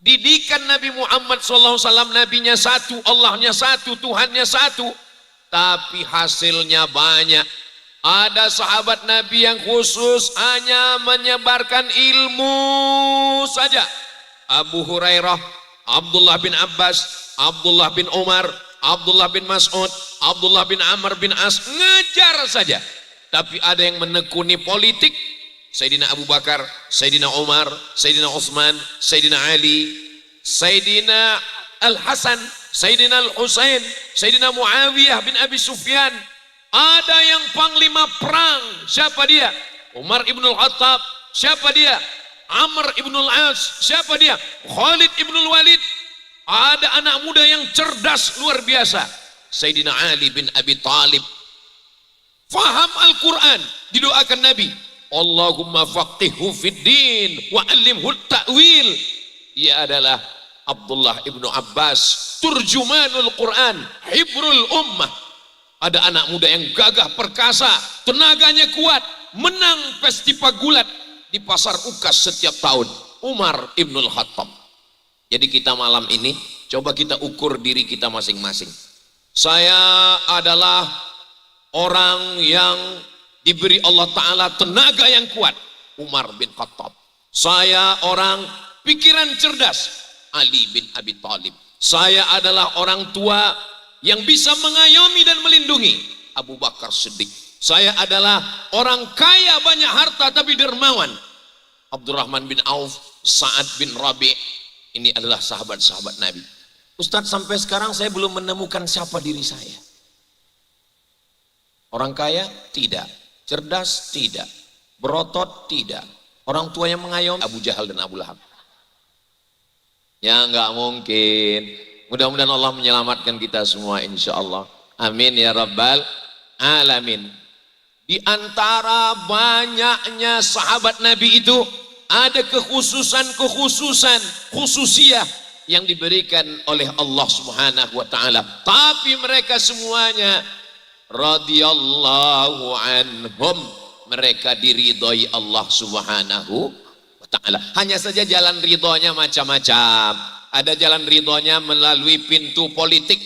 Didikan Nabi Muhammad SAW, nabinya satu, Allahnya satu, Tuhannya satu, tapi hasilnya banyak. Ada sahabat Nabi yang khusus hanya menyebarkan ilmu saja. Abu Hurairah, Abdullah bin Abbas, Abdullah bin Umar, Abdullah bin Mas'ud, Abdullah bin Amr bin As, ngejar saja. Tapi ada yang menekuni politik, Sayyidina Abu Bakar, Sayyidina Umar, Sayyidina Utsman, Sayyidina Ali, Sayyidina Al-Hasan, Sayyidina Al-Husain, Sayyidina Muawiyah bin Abi Sufyan. Ada yang panglima perang, siapa dia? Umar ibn al-Khattab, siapa dia? Amr ibn al-As, siapa dia? Khalid ibn al-Walid. Ada anak muda yang cerdas luar biasa, Sayyidina Ali bin Abi Talib. Faham Al-Quran, didoakan Nabi, Allahumma faqihhu fid din wa alimhu ta'wil. Dia adalah Abdullah ibnu Abbas, turjumanul Quran, hibrul ummah. Ada anak muda yang gagah perkasa, tenaganya kuat, menang festival gulat di pasar Ukas setiap tahun, Umar ibnul Khattab. Jadi kita malam ini coba kita ukur diri kita masing-masing. Saya adalah orang yang diberi Allah Ta'ala tenaga yang kuat, Umar bin Khattab. Saya orang pikiran cerdas, Ali bin Abi Talib. Saya adalah orang tua yang bisa mengayomi dan melindungi, Abu Bakar Siddiq. Saya adalah orang kaya banyak harta tapi dermawan, Abdurrahman bin Auf, Sa'ad bin Rabi'. Ini adalah sahabat-sahabat Nabi. Ustadz, sampai sekarang saya belum menemukan siapa diri saya. Orang kaya? Tidak. Cerdas? Tidak. Berotot? Tidak. Orang tua yang mengayomi? Abu Jahal dan Abu Lahab. Ya nggak mungkin. Mudah-mudahan Allah menyelamatkan kita semua insya Allah. Amin ya rabbal alamin. Di antara banyaknya sahabat Nabi itu ada khususiah yang diberikan oleh Allah Subhanahu wa taala. Tapi mereka semuanya radhiyallahu anhum, mereka diridhoi Allah Subhanahu wa taala. Hanya saja jalan ridhonya macam-macam. Ada jalan ridhonya melalui pintu politik,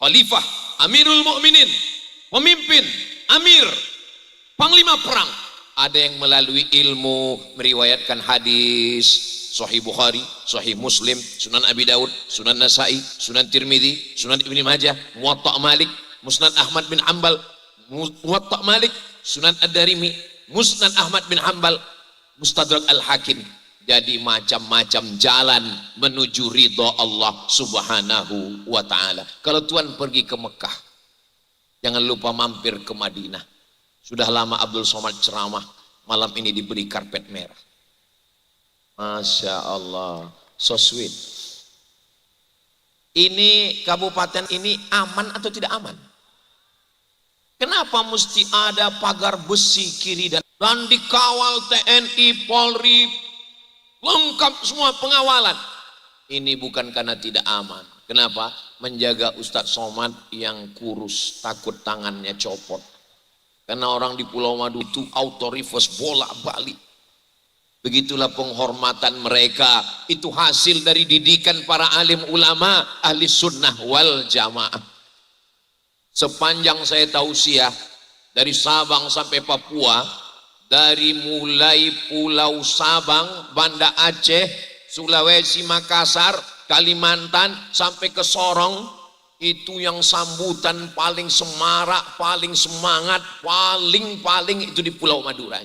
khalifah, amirul mukminin, pemimpin, amir, panglima perang. Ada yang melalui ilmu, meriwayatkan hadis, Sahih Bukhari, Sahih Muslim, Sunan Abi Daud, Sunan Nasai, Sunan Tirmidzi, Sunan Ibnu Majah, Muwatta Malik, Musnad Ahmad bin Hanbal, Muwatta Malik, Sunan Ad-Darimi, Musnad Ahmad bin Hanbal, Mustadrak Al-Hakim. Jadi macam-macam jalan menuju ridho Allah Subhanahu wa ta'ala. Kalau Tuhan pergi ke Mekah, jangan lupa mampir ke Madinah. Sudah lama Abdul Somad ceramah, malam ini diberi karpet merah. Masya Allah, so sweet. Ini kabupaten ini aman atau tidak aman? Kenapa mesti ada pagar besi kiri dan dikawal TNI, Polri, lengkap semua pengawalan? Ini bukan karena tidak aman. Kenapa? Menjaga Ustadz Somad yang kurus, takut tangannya copot. Karena orang di Pulau Madu itu auto reverse bolak-balik. Begitulah penghormatan mereka. Itu hasil dari didikan para alim ulama ahli sunnah wal jamaah. Sepanjang saya tausiah dari Sabang sampai Papua, dari mulai Pulau Sabang, Banda Aceh, Sulawesi, Makassar, Kalimantan sampai ke Sorong, itu yang sambutan paling semarak, paling semangat, paling itu di Pulau Madura.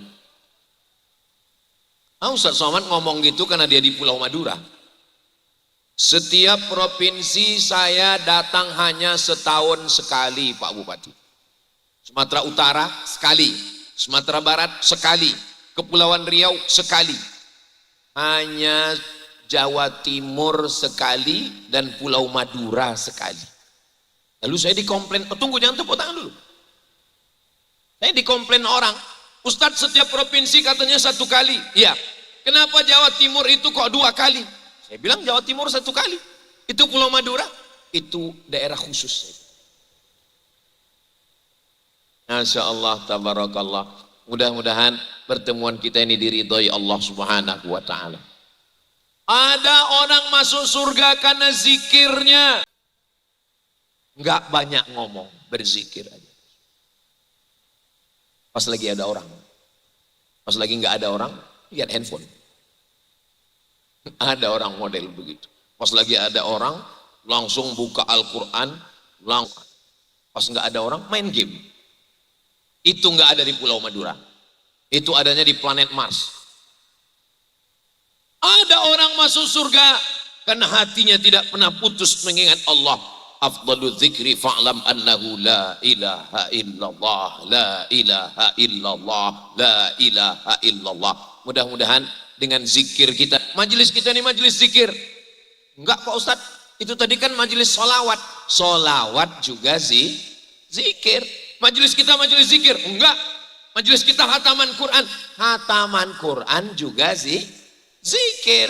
Ustadz Somad ngomong gitu karena dia di Pulau Madura. Setiap provinsi saya datang hanya setahun sekali, Pak Bupati. Sumatera Utara sekali, Sumatera Barat sekali, Kepulauan Riau sekali. Hanya Jawa Timur sekali dan Pulau Madura sekali. Lalu saya dikomplain, tunggu jangan tepuk tangan dulu. Saya dikomplain orang, Ustadz setiap provinsi katanya satu kali. Iya, kenapa Jawa Timur itu kok 2 kali? Saya bilang Jawa Timur 1 kali. Itu Pulau Madura, itu daerah khusus. Masya Allah, tabarakallah. tabarakallah. Mudah-mudahan pertemuan kita ini diridhoi Allah Subhanahu wa ta'ala. Ada orang masuk surga karena zikirnya. Enggak banyak ngomong, berzikir aja. Pas lagi ada orang. Pas lagi enggak ada orang, lihat handphone. Ada orang model begitu. Pas lagi ada orang, langsung buka Al-Quran, langsung. Pas enggak ada orang, main game. Itu enggak ada di Pulau Madura. Itu adanya di planet Mars. Ada orang masuk surga karena hatinya tidak pernah putus mengingat Allah. Afdalu dzikri fa'lam annahu la ilaha illallah, la ilaha illallah, la ilaha illallah. Mudah-mudahan dengan zikir kita, majelis kita ini majelis zikir. Enggak Pak Ustadz, itu tadi kan majelis solawat. Solawat juga zikir. Majelis kita majelis zikir. Enggak, majelis kita hataman Quran. Hataman Quran juga zikir.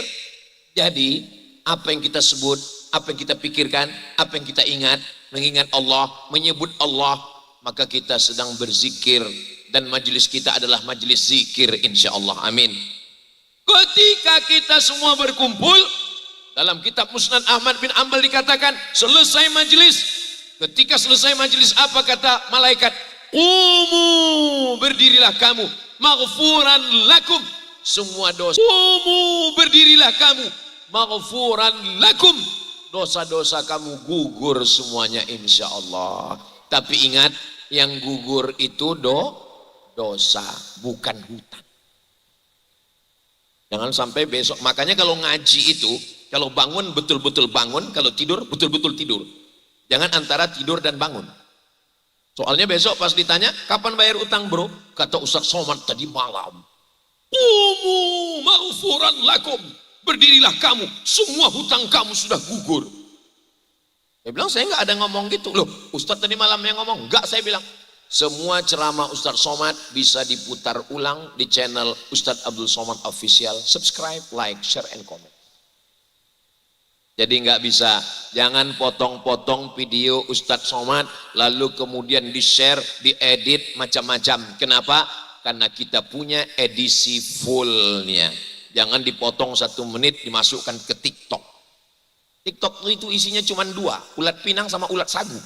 Jadi apa yang kita sebut, apa yang kita pikirkan, apa yang kita ingat, mengingat Allah, menyebut Allah, maka kita sedang berzikir dan majelis kita adalah majelis zikir insyaallah. Amin. Ketika kita semua berkumpul dalam kitab Musnad Ahmad bin Ambal dikatakan selesai majelis, ketika selesai majelis apa kata malaikat? Berdirilah kamu, maghfuran lakum, semua dosa. Berdirilah kamu, maghfuran lakum, dosa-dosa kamu gugur semuanya insya Allah. Tapi ingat, yang gugur itu dosa, bukan hutang. Jangan sampai besok, makanya kalau ngaji itu, kalau bangun betul-betul bangun, kalau tidur betul-betul tidur. Jangan antara tidur dan bangun. Soalnya besok pas ditanya, kapan bayar utang bro? Kata Ustaz Somad tadi malam. Maghfuran lakum, berdirilah kamu, semua hutang kamu sudah gugur. Dia bilang saya nggak ada ngomong gitu. Loh Ustaz tadi malam yang ngomong. Enggak, saya bilang semua ceramah Ustaz Somad bisa diputar ulang di channel Ustaz Abdul Somad Official. Subscribe, like, share, and comment. Jadi nggak bisa, jangan potong-potong video Ustaz Somad lalu kemudian di-share, diedit macam-macam. Kenapa? Karena kita punya edisi fullnya. Jangan dipotong 1 menit dimasukkan ke TikTok. TikTok itu isinya cuma 2, ulat pinang sama ulat sagu.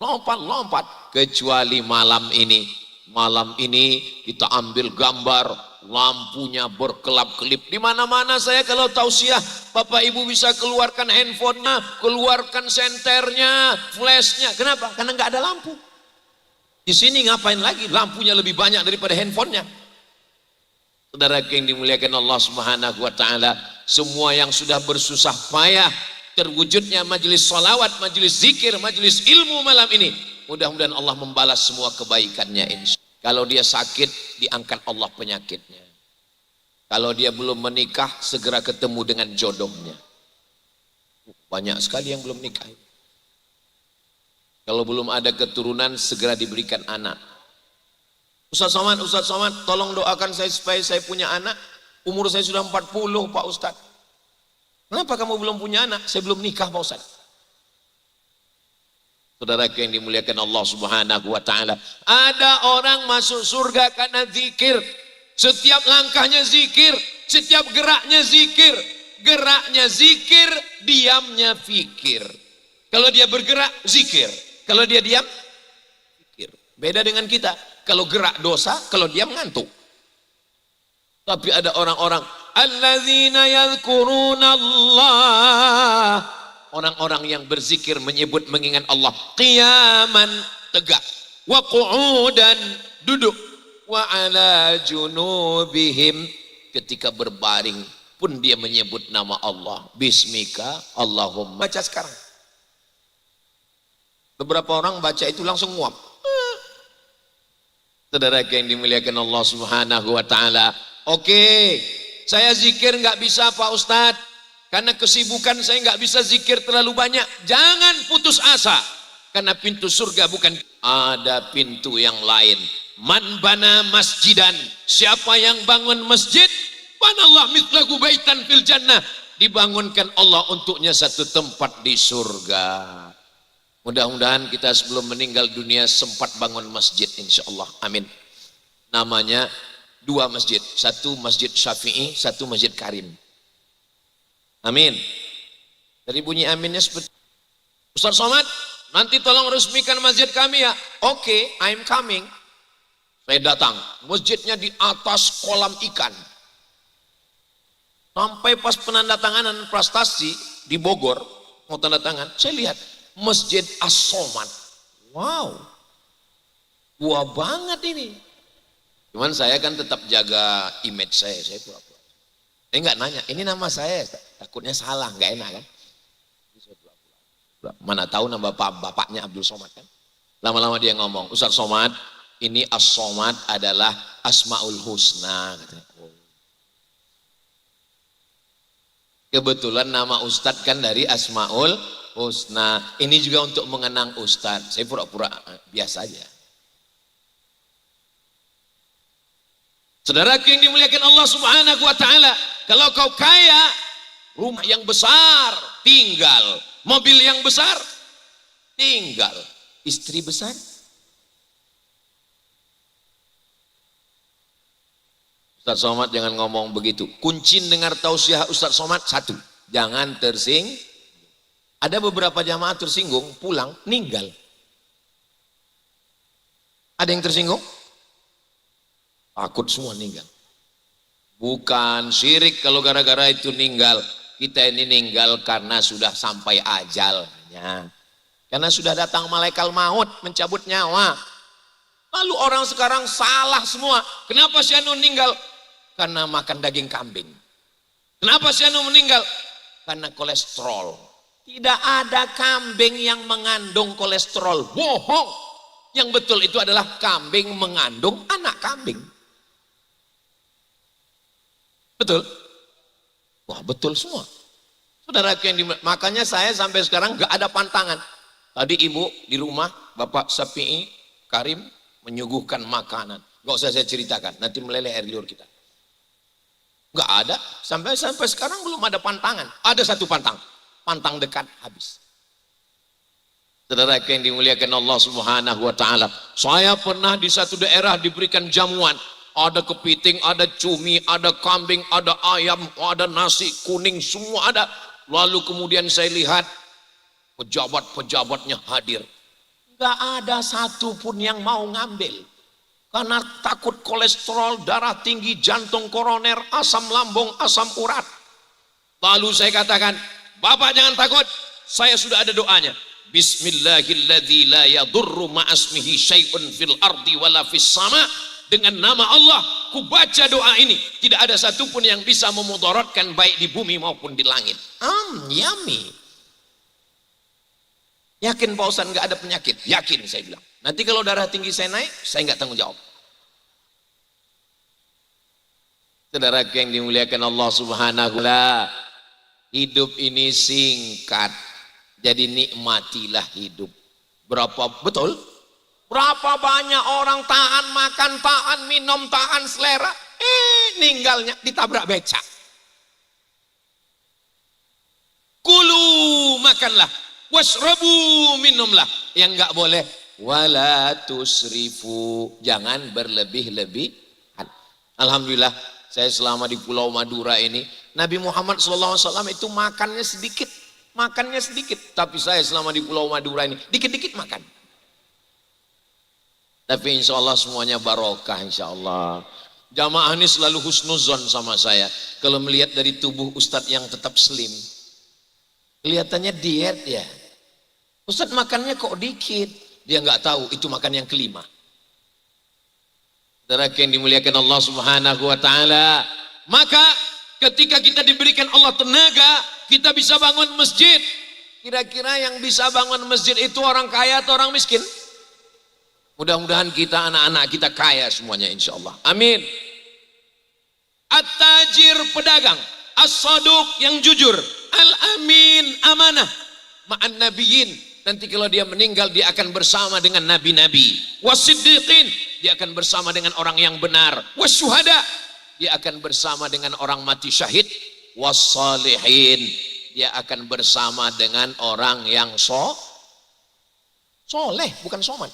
Lompat-lompat. Kecuali malam ini. Malam ini kita ambil gambar, lampunya berkelap-kelip. Di mana-mana saya kalau tausiah, Bapak Ibu bisa keluarkan handphonenya, keluarkan senternya, flashnya. Kenapa? Karena nggak ada lampu. Di sini ngapain lagi? Lampunya lebih banyak daripada handphonenya. Saudara yang dimuliakan Allah Subhanahu wa taala, semua yang sudah bersusah payah terwujudnya majelis salawat, majelis zikir, majelis ilmu malam ini, mudah-mudahan Allah membalas semua kebaikannya insya. Kalau dia sakit, diangkat Allah penyakitnya. Kalau dia belum menikah, segera ketemu dengan jodohnya. Banyak sekali yang belum nikah. Kalau belum ada keturunan, segera diberikan anak. Ustaz Somad, tolong doakan saya supaya saya punya anak. Umur saya sudah 40 Pak Ustaz. Kenapa kamu belum punya anak? Saya belum nikah Pak Ustaz. Saudara yang dimuliakan Allah Subhanahu wa taala, ada orang masuk surga karena zikir. Setiap langkahnya zikir, setiap geraknya zikir. Geraknya zikir, diamnya fikir. Kalau dia bergerak, zikir. Kalau dia diam, zikir. Beda dengan kita. Kalau gerak dosa, kalau diam ngantuk. Tapi ada orang-orang alladzina yadhkuruna Allah, orang-orang yang berzikir menyebut mengingat Allah qiyaman, tegak, wa qu'udan, duduk, wa ala junubihim, ketika berbaring pun dia menyebut nama Allah. Bismika Allahumma. Baca sekarang. Beberapa orang baca itu langsung nguap. Saudara yang dimuliakan Allah Subhanahu wa taala, oke, saya zikir nggak bisa Pak Ustadz, karena kesibukan saya nggak bisa zikir terlalu banyak. Jangan putus asa, karena pintu surga bukan ada pintu yang lain. Man bana masjidan, siapa yang bangun masjid, banallah mithlahu baitan fil jannah, dibangunkan Allah untuknya satu tempat di surga. Mudah-mudahan kita sebelum meninggal dunia sempat bangun masjid insyaallah. Amin. Namanya 2 masjid, satu Masjid Syafi'i, satu Masjid Karim. Amin. Dari bunyi aminnya seperti Ustaz Somad, nanti tolong resmikan masjid kami ya. Oke, I'm coming. Saya datang, masjidnya di atas kolam ikan. Sampai pas penandatanganan prestasi di Bogor, mau tanda tangan, saya lihat Masjid As-Somad. Wow, tua banget ini. Cuman saya kan tetap jaga image saya pura-pura. Enggak nanya, ini nama saya, takutnya salah, enggak enak kan. Mana tahu nama bapaknya Abdul Somad kan. Lama-lama dia ngomong, Ustaz Somad, ini As-Somad adalah Asmaul Husna. Kebetulan nama Ustadz kan dari Asmaul Husna. Ini juga untuk mengenang Ustadz. Saya pura-pura biasa aja. Saudara yang dimuliakan Allah Subhanahu wa taala, kalau kau kaya, rumah yang besar tinggal, mobil yang besar tinggal, istri besar. Ustaz Somad jangan ngomong begitu. Kunci dengar tausiah Ustaz Somad satu, jangan tersinggung. Ada beberapa jamaah tersinggung, pulang, ninggal. Ada yang tersinggung? Takut semua ninggal. Bukan syirik kalau gara-gara itu ninggal. Kita ini ninggal karena sudah sampai ajalnya. Karena sudah datang malaikat maut mencabut nyawa. Lalu orang sekarang salah semua. Kenapa si Anu meninggal? Karena makan daging kambing. Kenapa si Anu meninggal? Karena kolesterol. Tidak ada kambing yang mengandung kolesterol. Bohong. Yang betul itu adalah kambing mengandung anak kambing. Betul? Wah, betul semua. Saudara makanya saya sampai sekarang gak ada pantangan. Tadi ibu di rumah, Bapak Sapi'i Karim menyuguhkan makanan. Gak usah saya ceritakan, nanti meleleh air liur kita. Gak ada, sampai sekarang belum ada pantangan. Ada satu pantang dekat habis. Saudara yang dimuliakan Allah Subhanahu wa taala, saya pernah di satu daerah diberikan jamuan. Ada kepiting, ada cumi, ada kambing, ada ayam, ada nasi kuning, semua ada. Lalu kemudian saya lihat pejabat-pejabatnya hadir. Gak ada satupun yang mau ngambil. Karena takut kolesterol, darah tinggi, jantung koroner, asam lambung, asam urat. Lalu saya katakan, Bapak jangan takut, saya sudah ada doanya. Bismillahilladzi la yadurru ma'asmihi syai'un fil ardi wala fis sama. Dengan nama Allah, ku baca doa ini. Tidak ada satupun yang bisa memudaratkan baik di bumi maupun di langit. Yummy. Yakin Pak Ustaz nggak ada penyakit? Yakin saya bilang. Nanti kalau darah tinggi saya naik, saya nggak tanggung jawab. Saudara yang dimuliakan Allah Subhanahu wa taala, hidup ini singkat. Jadi nikmatilah hidup. Betul? Berapa banyak orang tahan makan, tahan minum, tahan selera, ninggalnya ditabrak becak. Kulu makanlah, wasrabu minumlah. Yang enggak boleh, wala tusrifu, jangan berlebih-lebihan. Alhamdulillah, saya selama di Pulau Madura ini, Nabi Muhammad SAW itu makannya sedikit, tapi saya selama di Pulau Madura ini dikit-dikit makan. Tapi insya Allah semuanya barokah insya Allah. Jamaah ini selalu husnuzon sama saya. Kalau melihat dari tubuh Ustadz yang tetap slim. Kelihatannya diet ya. Ustadz makannya kok dikit. Dia nggak tahu itu makan yang kelima. Saudara yang dimuliakan Allah Subhanahu wa taala. Maka ketika kita diberikan Allah tenaga, kita bisa bangun masjid. Kira-kira yang bisa bangun masjid itu orang kaya atau orang miskin? Mudah-mudahan kita, anak-anak kita kaya semuanya insya Allah. Amin. At-tajir pedagang, as-saduq yang jujur, al-amin amanah, ma'an nabiyyin. Nanti kalau dia meninggal dia akan bersama dengan nabi-nabi. Was-siddiqin, dia akan bersama dengan orang yang benar. Was-syuhada, dia akan bersama dengan orang mati syahid. Was-salihin, dia akan bersama dengan orang yang soleh, bukan soman.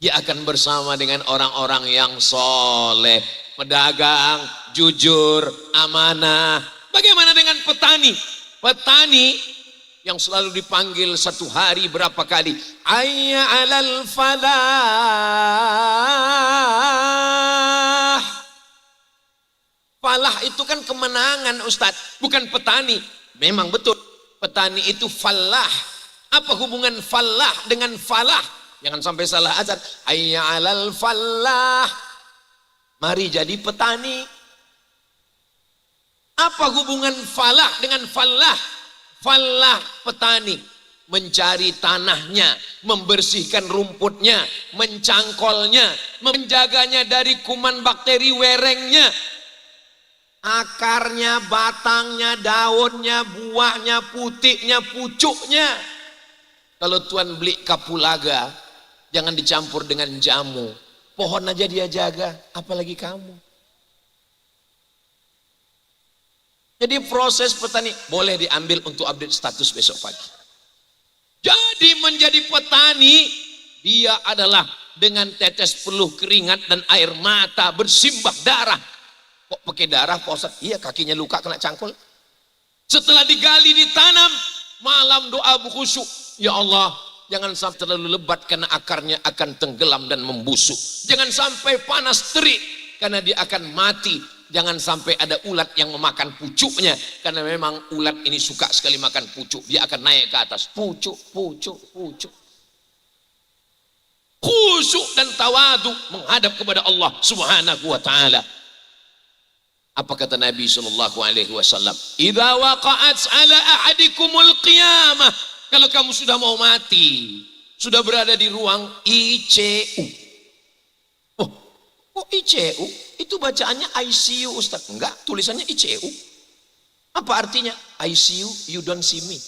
Dia akan bersama dengan orang-orang yang soleh, pedagang, jujur, amanah, Bagaimana dengan petani? Petani yang selalu dipanggil satu hari berapa kali? Hayya 'alal falah. Falah itu kan kemenangan Ustadz, bukan petani. Memang betul, petani itu falah. Apa hubungan falah dengan falah? Jangan sampai salah azan. Hayya 'alal falah. Mari jadi petani. Apa hubungan falah dengan falah? Falah petani, mencari tanahnya, membersihkan rumputnya, mencangkolnya, menjaganya dari kuman bakteri werengnya, akarnya, batangnya, daunnya, buahnya, putiknya, pucuknya. Kalau Tuhan beli kapulaga, jangan dicampur dengan jamu. Pohon aja dia jaga, apalagi kamu. Jadi proses petani boleh diambil untuk update status besok pagi. Jadi menjadi petani, dia adalah dengan tetes peluh keringat dan air mata bersimbah darah. Kok pakai darah Pak Ustadz? Iya, kakinya luka kena cangkul. Setelah digali ditanam, malam doa khusyuk. Ya Allah, jangan sampai terlalu lebat karena akarnya akan tenggelam dan membusuk. Jangan sampai panas terik karena dia akan mati. Jangan sampai ada ulat yang memakan pucuknya, karena memang ulat ini suka sekali makan pucuk. Dia akan naik ke atas, pucuk, pucuk, pucuk. Khusyuk dan tawadu menghadap kepada Allah Subhanahu wa taala. Apa kata Nabi sallallahu alaihi wasallam? Idza waqa'at 'ala ahadikumul qiyamah. Kalau kamu sudah mau mati, sudah berada di ruang ICU. Oh, ICU? Itu bacaannya ICU Ustaz. Enggak, tulisannya ICU. Apa artinya? ICU, you don't see me.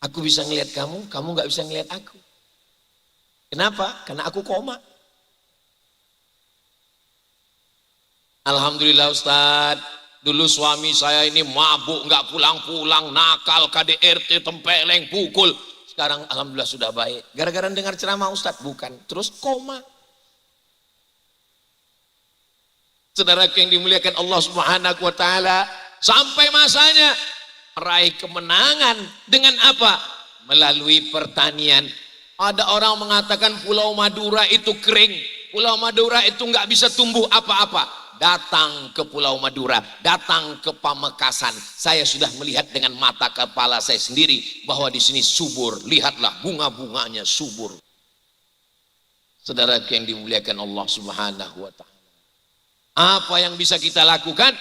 Aku bisa ngelihat kamu, kamu nggak bisa ngelihat aku. Kenapa? Karena aku koma. Alhamdulillah Ustaz, dulu suami saya ini mabuk, nggak pulang-pulang, nakal, KDRT, tempeleng, pukul. Sekarang alhamdulillah sudah baik. Gara-gara dengar ceramah Ustaz? Bukan. Terus koma. Saudara yang dimuliakan Allah Subhanahu wa taala, sampai masanya meraih kemenangan dengan apa? Melalui pertanian. Ada orang mengatakan Pulau Madura itu kering, Pulau Madura itu nggak bisa tumbuh apa-apa. Datang ke Pulau Madura, datang ke Pamekasan. Saya sudah melihat dengan mata kepala saya sendiri bahwa di sini subur. Lihatlah bunga-bunganya subur. Saudara yang dimuliakan Allah Subhanahu wa taala. Apa yang bisa kita lakukan?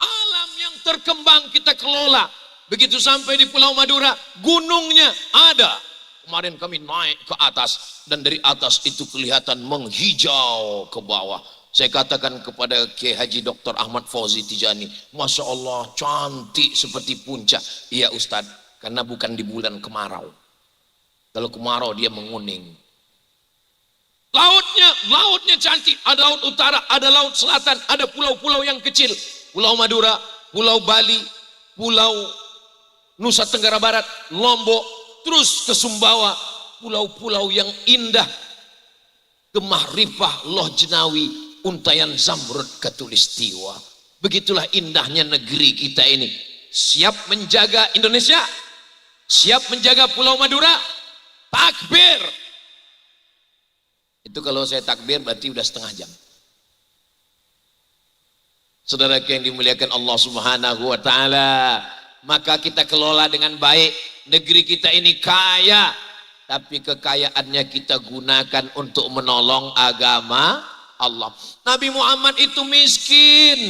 Alam yang terkembang kita kelola. Begitu sampai di Pulau Madura, gunungnya ada. Kemarin kami naik ke atas dan dari atas itu kelihatan menghijau ke bawah. Saya katakan kepada Kiai Haji Dr. Ahmad Fauzi Tijani, Masya Allah cantik seperti puncak. Iya Ustadz, karena bukan di bulan kemarau. Kalau kemarau dia menguning. Lautnya cantik, ada laut utara, ada laut selatan, ada pulau-pulau yang kecil. Pulau Madura, Pulau Bali, Pulau Nusa Tenggara Barat, Lombok, terus ke Sumbawa, pulau-pulau yang indah. Gemah Ripah, Loh Jenawi, Untayan Zamrud, Katulistiwa. Begitulah indahnya negeri kita ini. Siap menjaga Indonesia? Siap menjaga Pulau Madura? Takbir! Itu kalau saya takbir berarti udah setengah jam. Saudara yang dimuliakan Allah Subhanahu wa taala, maka kita kelola dengan baik. Negeri kita ini kaya, tapi kekayaannya kita gunakan untuk menolong agama Allah. Nabi Muhammad itu miskin,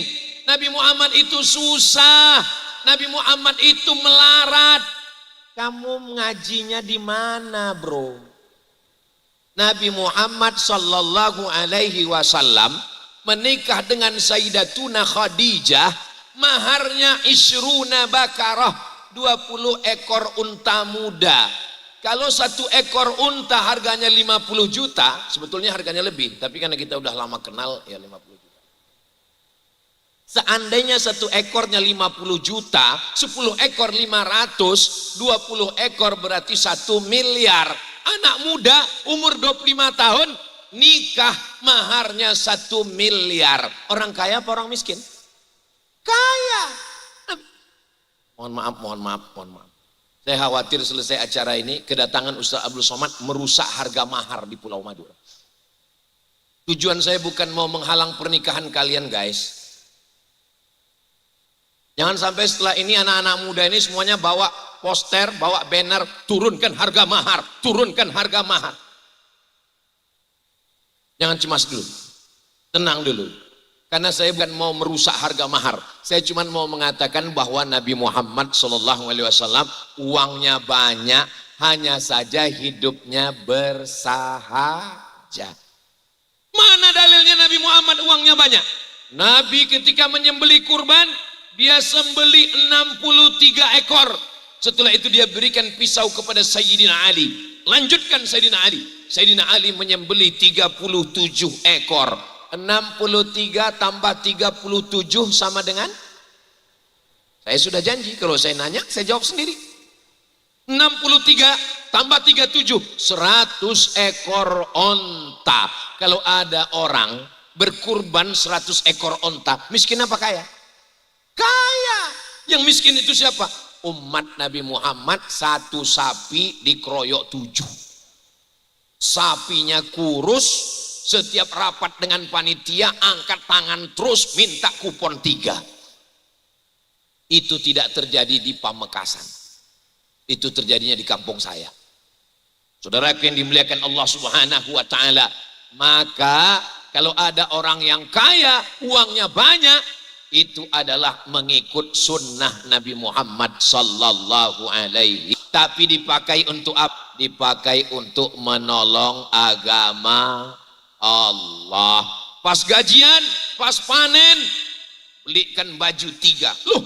Nabi Muhammad itu susah, Nabi Muhammad itu melarat. Kamu ngajinya di mana, bro? Nabi Muhammad sallallahu alaihi wasallam menikah dengan Sayyidatuna Khadijah, maharnya isruna bakarah, 20 ekor unta muda. Kalau satu ekor unta harganya 50 juta, sebetulnya harganya lebih, tapi karena kita udah lama kenal ya 50 juta. Seandainya satu ekornya 50 juta, 10 ekor 500, 20 ekor berarti 1 miliar. Anak muda umur 25 tahun nikah maharnya 1 miliar. Orang kaya apa orang miskin? Kaya. Mohon maaf, mohon maaf, mohon maaf. Saya khawatir selesai acara ini kedatangan Ustaz Abdul Somad merusak harga mahar di Pulau Madura. Tujuan saya bukan mau menghalang pernikahan kalian guys. Jangan sampai setelah ini anak-anak muda ini semuanya bawa poster, bawa banner, turunkan harga mahar, turunkan harga mahar. Jangan cemas dulu, tenang dulu. Karena saya bukan mau merusak harga mahar. Saya cuma mau mengatakan bahwa Nabi Muhammad SAW uangnya banyak, hanya saja hidupnya bersahaja. Mana dalilnya Nabi Muhammad uangnya banyak? Nabi ketika menyembelih kurban, dia sembeli 63 ekor. Setelah itu dia berikan pisau kepada Sayyidina Ali. Lanjutkan Sayyidina Ali. Sayyidina Ali menyembeli 37 ekor. 63 tambah 37 sama dengan? Saya sudah janji, kalau saya nanya, saya jawab sendiri. 63 tambah 37, 100 ekor onta. Kalau ada orang berkurban 100 ekor onta, miskin apa kaya? Kaya. Yang miskin itu siapa? Umat Nabi Muhammad, satu sapi dikeroyok 7. Sapinya kurus, setiap rapat dengan panitia angkat tangan terus minta kupon 3. Itu tidak terjadi di Pamekasan. Itu terjadinya di kampung saya. Saudaraku yang dimuliakan Allah Subhanahu wa taala, maka kalau ada orang yang kaya, uangnya banyak, itu adalah mengikut sunnah Nabi Muhammad sallallahu alaihi. Tapi dipakai untuk apa? Dipakai untuk menolong agama Allah. Pas gajian, pas panen, belikan baju 3. Loh,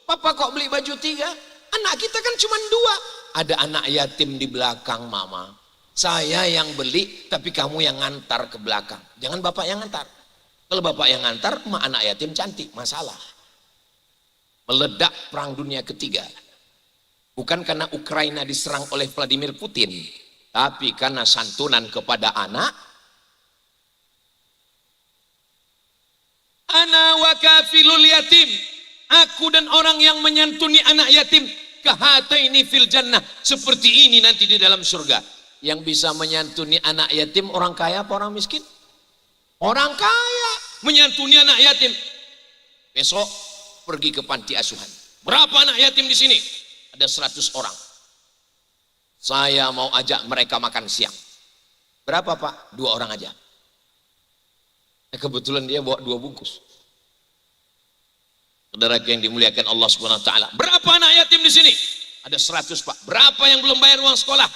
Papa kok beli baju 3? Anak kita kan cuma 2. Ada anak yatim di belakang mama. Saya yang beli, tapi kamu yang ngantar ke belakang. Jangan bapak yang ngantar. Kalau bapak yang ngantar, emak anak yatim cantik, masalah. Meledak perang dunia ketiga. Bukan karena Ukraina diserang oleh Vladimir Putin, tapi karena santunan kepada anak. Ana wa kafilul yatim. Aku dan orang yang menyantuni anak yatim, kahataini fil jannah, seperti ini nanti di dalam surga. Yang bisa menyantuni anak yatim orang kaya apa orang miskin? Orang kaya menyantuni anak yatim. Besok pergi ke panti asuhan. Berapa anak yatim di sini? Ada 100 orang. Saya mau ajak mereka makan siang. Berapa Pak? 2 orang aja. Kebetulan dia bawa 2 bungkus. Saudara yang dimuliakan Allah Subhanahu wa taala. Berapa anak yatim di sini? Ada 100 Pak. Berapa yang belum bayar uang sekolah?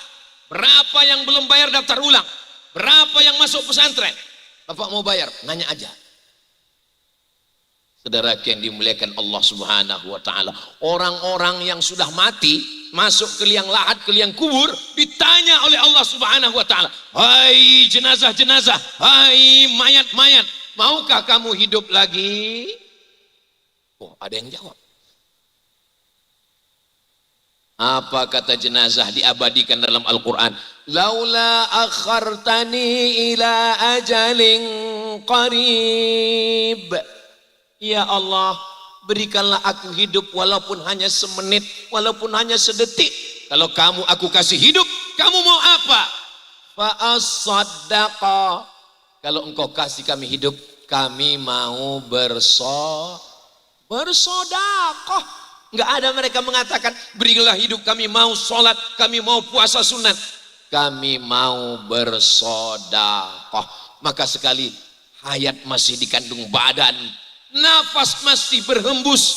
Berapa yang belum bayar daftar ulang? Berapa yang masuk pesantren? Bapak mau bayar? Nanya aja. Saudara yang dimuliakan Allah Subhanahu wa taala. Orang-orang yang sudah mati masuk ke liang lahat, ke liang kubur, ditanya oleh Allah Subhanahu wa taala, "Hai jenazah-jenazah, hai mayat-mayat, maukah kamu hidup lagi?" Oh, ada yang jawab. Apa kata jenazah diabadikan dalam Al-Quran? Laula akhartani ila ajalin qarib. Ya Allah, berikanlah aku hidup walaupun hanya semenit, walaupun hanya sedetik. Kalau kamu aku kasih hidup, kamu mau apa? Fa as-saddaqa. Kalau engkau kasih kami hidup, kami mau bersedekah. Enggak ada mereka mengatakan berilah hidup, kami mau sholat, kami mau puasa sunat, kami mau bersedekah. Maka sekali hayat masih dikandung badan, nafas masih berhembus,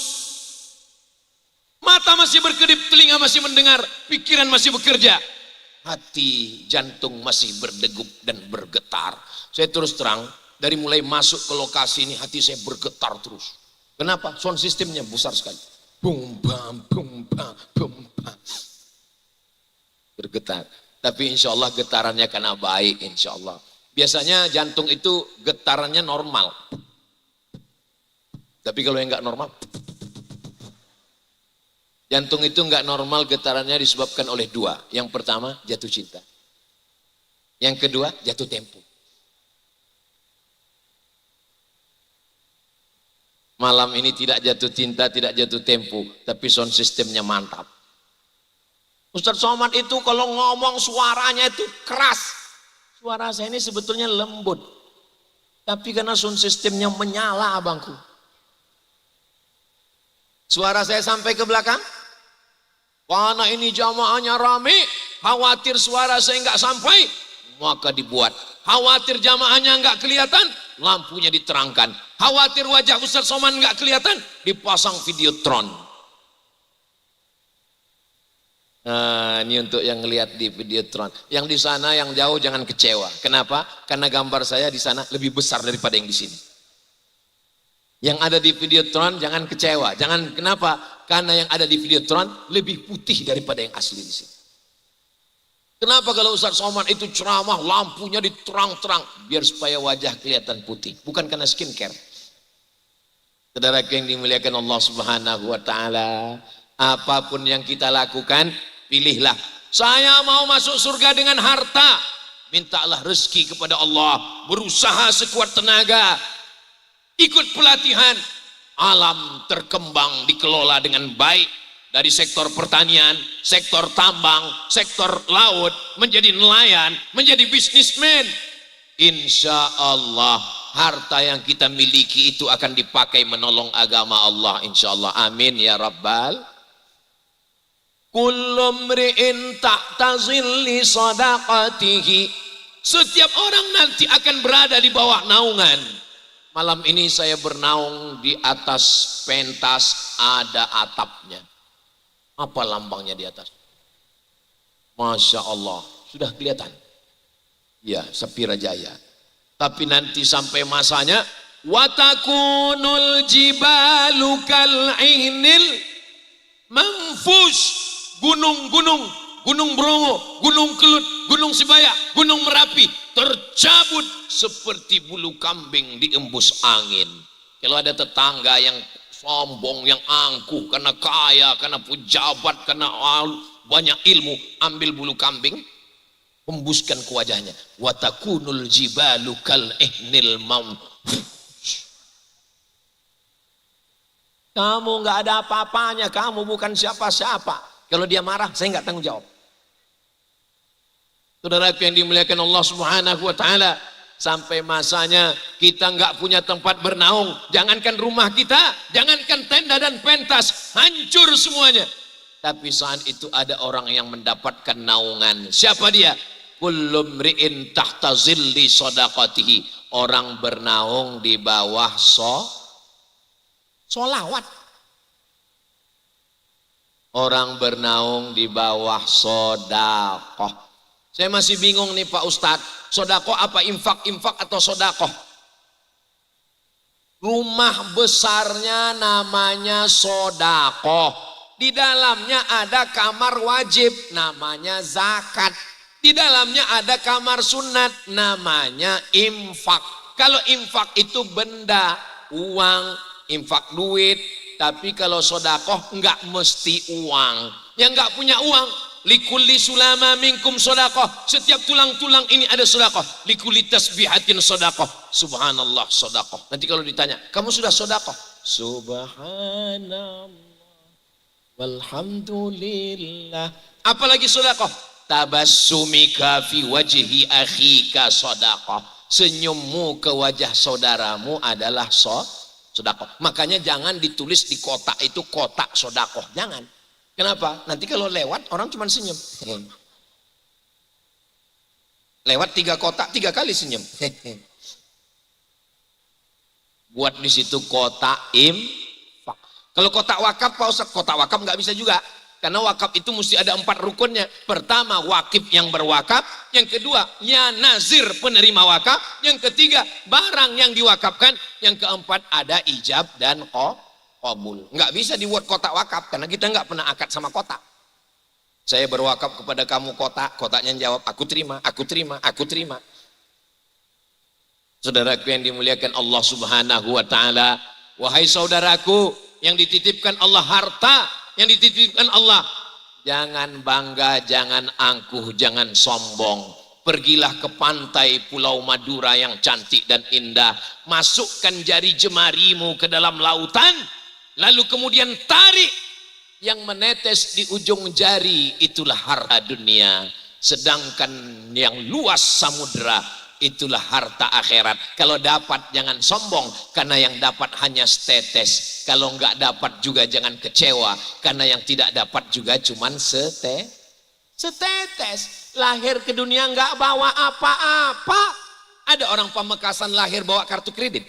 mata masih berkedip, telinga masih mendengar, pikiran masih bekerja, hati jantung masih berdegup dan bergetar. Saya terus terang, dari mulai masuk ke lokasi ini hati saya bergetar terus. Kenapa? Sound systemnya besar sekali. Bum bam bum bam bum bam. Bergetar. Tapi insya Allah getarannya karena baik, insya Allah. Biasanya jantung itu getarannya normal. Tapi kalau yang nggak normal, jantung itu nggak normal getarannya disebabkan oleh 2. Yang pertama jatuh cinta. Yang kedua jatuh tempo. Malam ini tidak jatuh cinta, tidak jatuh tempo, tapi sound systemnya mantap. Ustadz Somad itu kalau ngomong suaranya itu keras. Suara saya ini sebetulnya lembut. Tapi karena sound systemnya menyala abangku. Suara saya sampai ke belakang. Karena ini jamaahnya rame, khawatir suara saya nggak sampai, maka dibuat. Khawatir jamaahnya nggak kelihatan, lampunya diterangkan. Khawatir wajah Ustadz Somad nggak kelihatan, dipasang videotron. Nah, ini untuk yang lihat di videotron. Yang di sana, yang jauh jangan kecewa. Kenapa? Karena gambar saya di sana lebih besar daripada yang di sini. Yang ada di videotron jangan kecewa. Jangan kenapa? Karena yang ada di videotron lebih putih daripada yang asli di sini. Kenapa kalau Ustadz Somad itu ceramah lampunya diterang-terang biar supaya wajah kelihatan putih, bukan karena skincare. Saudara yang dimuliakan Allah Subhanahu wa taala, apapun yang kita lakukan, pilihlah. Saya mau masuk surga dengan harta, mintalah rezeki kepada Allah, berusaha sekuat tenaga, ikut pelatihan, alam terkembang dikelola dengan baik. Dari sektor pertanian, sektor tambang, sektor laut, menjadi nelayan, menjadi bisnismen. Insya Allah harta yang kita miliki itu akan dipakai menolong agama Allah. Insya Allah. Amin ya Rabbal. Kullu mri'in tahta zilli sadaqatihi. Setiap orang nanti akan berada di bawah naungan. Malam ini saya bernaung di atas pentas, ada atapnya. Apa lambangnya di atas? Masya Allah, sudah kelihatan. Ya, Sapira Jaya. Tapi nanti sampai masanya, watakunul jibalu kal'ihnil manfush. Gunung-gunung, Gunung Bromo, Gunung Kelut, Gunung Sibaya, Gunung Merapi tercabut seperti bulu kambing diembus angin. Kalau ada tetangga yang sombong, yang angkuh, karena kaya, karena pejabat, karena banyak ilmu, ambil bulu kambing, hembuskan ke wajahnya. Watakunul jibalu kal'ihnil manfush. Kamu nggak ada apa-apanya, kamu bukan siapa-siapa. Kalau dia marah, saya nggak tanggung jawab. Saudara yang dimuliakan Allah Subhanahu wa taala, sampai masanya kita nggak punya tempat bernaung. Jangankan rumah kita, jangankan tenda dan pentas, hancur semuanya. Tapi saat itu ada orang yang mendapatkan naungan. Siapa dia? Kullu mri'in tahta zilli sadaqatihi. Orang bernaung di bawah solawat. Orang bernaung di bawah sodakoh. Saya masih bingung nih Pak Ustadz, sodakoh apa infak atau sodakoh? Rumah besarnya namanya sodakoh. Di dalamnya ada kamar wajib, namanya zakat. Di dalamnya ada kamar sunat, namanya infak. Kalau infak itu benda, uang, infak duit. Tapi kalau sodakoh enggak mesti uang. Yang enggak punya uang, likulli sulama minkum sodakoh. Setiap tulang-tulang ini ada sodakoh. Likulli tasbihatin sodakoh. Subhanallah sodakoh. Nanti kalau ditanya, kamu sudah sodakoh? Subhanallah walhamdulillah. Apalagi sodakoh? Tabassumika fi wajhi akhika sodakoh. Senyummu ke wajah saudaramu adalah sodakoh. Makanya jangan ditulis di kotak itu kotak sodakoh. Jangan. Kenapa? Nanti kalau lewat orang cuma senyum. Lewat 3 kotak 3 kali senyum. Buat di situ kotak infak. Kalau kotak wakaf Pak Ustaz, kotak wakaf nggak bisa juga. Karena wakaf itu mesti ada 4 rukunnya. Pertama, wakif yang berwakaf. Yang kedua, ya nazir penerima wakaf. Yang ketiga, barang yang diwakafkan. Yang keempat, ada ijab dan qabul. Nggak bisa dibuat kotak wakaf karena kita nggak pernah akad sama kotak. Saya berwakaf kepada kamu kotak, kotaknya jawab aku terima, aku terima, aku terima. Saudaraku yang dimuliakan Allah Subhanahu wa taala, wahai saudaraku yang dititipkan Allah harta, yang dititipkan Allah, jangan bangga, jangan angkuh, jangan sombong. Pergilah ke pantai Pulau Madura yang cantik dan indah. Masukkan jari jemarimu ke dalam lautan. Lalu kemudian tarik. Yang menetes di ujung jari itulah harta dunia. Sedangkan yang luas samudera itulah harta akhirat. Kalau dapat jangan sombong, karena yang dapat hanya setetes. Kalau enggak dapat juga jangan kecewa, karena yang tidak dapat juga cuman setetes. Lahir ke dunia enggak bawa apa-apa. Ada orang Pamekasan lahir bawa kartu kredit?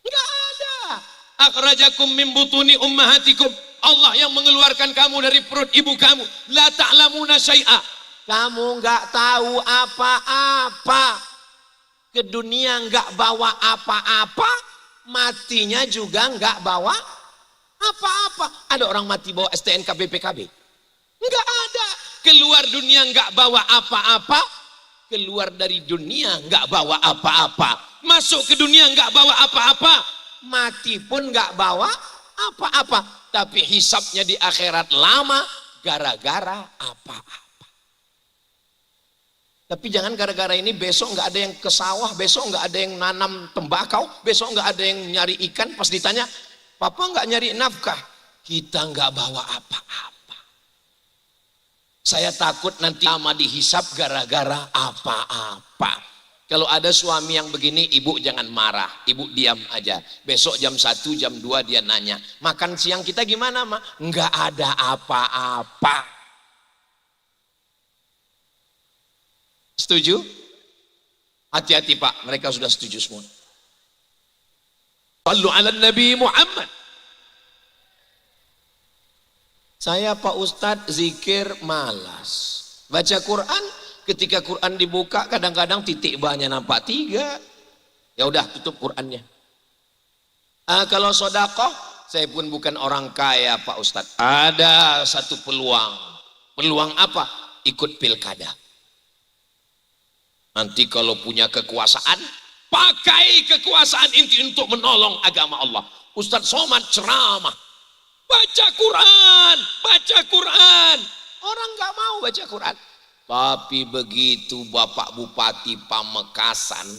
Enggak ada. Akhrajakum min butuni ummahatikum. Allah yang mengeluarkan kamu dari perut ibu kamu. La ta'lamuna syai'a. Kamu enggak tahu apa-apa. Ke dunia enggak bawa apa-apa. Matinya juga enggak bawa apa-apa. Ada orang mati bawa STNK BPKB? Enggak ada. Keluar dunia enggak bawa apa-apa. Keluar dari dunia enggak bawa apa-apa. Masuk ke dunia enggak bawa apa-apa. Mati pun enggak bawa apa-apa. Tapi hisapnya di akhirat lama gara-gara apa-apa. Tapi jangan gara-gara ini besok enggak ada yang ke sawah, besok enggak ada yang nanam tembakau, besok enggak ada yang nyari ikan. Pas ditanya, papa enggak nyari nafkah? Kita enggak bawa apa-apa. Saya takut nanti lama dihisap gara-gara apa-apa. Kalau ada suami yang begini, ibu jangan marah, ibu diam aja. Besok jam 1, jam 2 dia nanya, makan siang kita gimana, Ma? Enggak ada apa-apa. Setuju? Hati-hati Pak, mereka sudah setuju semua. Sallu ala Nabi Muhammad. Saya Pak Ustadz zikir malas. Baca Quran, ketika Quran dibuka kadang-kadang titik banyak nampak 3. Ya udah tutup Qurannya. Kalau sodakoh, saya pun bukan orang kaya Pak Ustadz. Ada satu peluang. Peluang apa? Ikut pilkada. Nanti kalau punya kekuasaan, pakai kekuasaan inti untuk menolong agama Allah. Ustadz Somad ceramah. Baca Quran, baca Quran. Orang nggak mau baca Quran. Tapi begitu Bapak Bupati Pamekasan